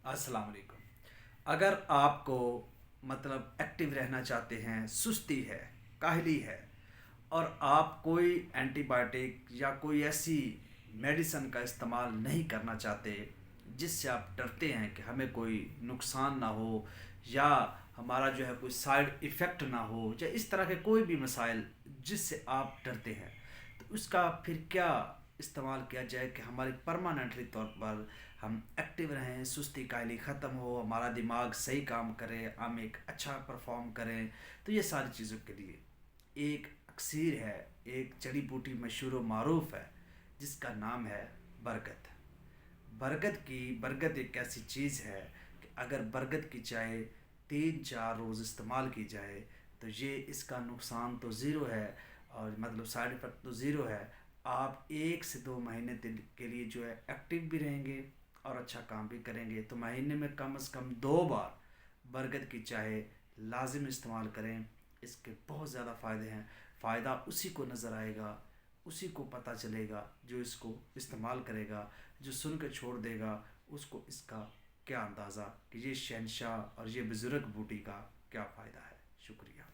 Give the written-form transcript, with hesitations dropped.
अस्सलाम वालेकुम। अगर आपको एक्टिव रहना चाहते हैं, सुस्ती है, काहली है और आप कोई एंटीबायोटिक या कोई ऐसी मेडिसिन का इस्तेमाल नहीं करना चाहते जिससे आप डरते हैं कि हमें कोई नुकसान ना हो या हमारा जो है कोई साइड इफ़ेक्ट ना हो या इस तरह के कोई भी मसाइल जिससे आप डरते हैं, तो उसका फिर क्या इस्तेमाल किया जाए कि हमारी परमानेंटली तौर पर हम एक्टिव रहें, सुस्ती काहली ख़त्म हो, हमारा दिमाग सही काम करे, हम एक अच्छा परफॉर्म करें। तो ये सारी चीज़ों के लिए एक अक्सीर है, एक जड़ी बूटी मशहूर व मारूफ है जिसका नाम है बरगद। बरगद एक ऐसी चीज़ है कि अगर बरगद की चाय 3-4 रोज़ इस्तेमाल की जाए तो ये इसका नुकसान तो ज़ीरो है और साइड इफ़ेक्ट तो ज़ीरो है। आप 1 से 2 महीने दिन के लिए जो है एक्टिव भी रहेंगे और अच्छा काम भी करेंगे। तो महीने में कम से कम 2 बार बरगद की चाय लाजिम इस्तेमाल करें। इसके बहुत ज़्यादा फ़ायदे हैं। फ़ायदा उसी को नज़र आएगा, उसी को पता चलेगा जो इसको इस्तेमाल करेगा। जो सुन के छोड़ देगा उसको इसका क्या अंदाज़ा कि ये शहनशाह और ये बुज़ुर्ग बूटी का क्या फ़ायदा है। शुक्रिया।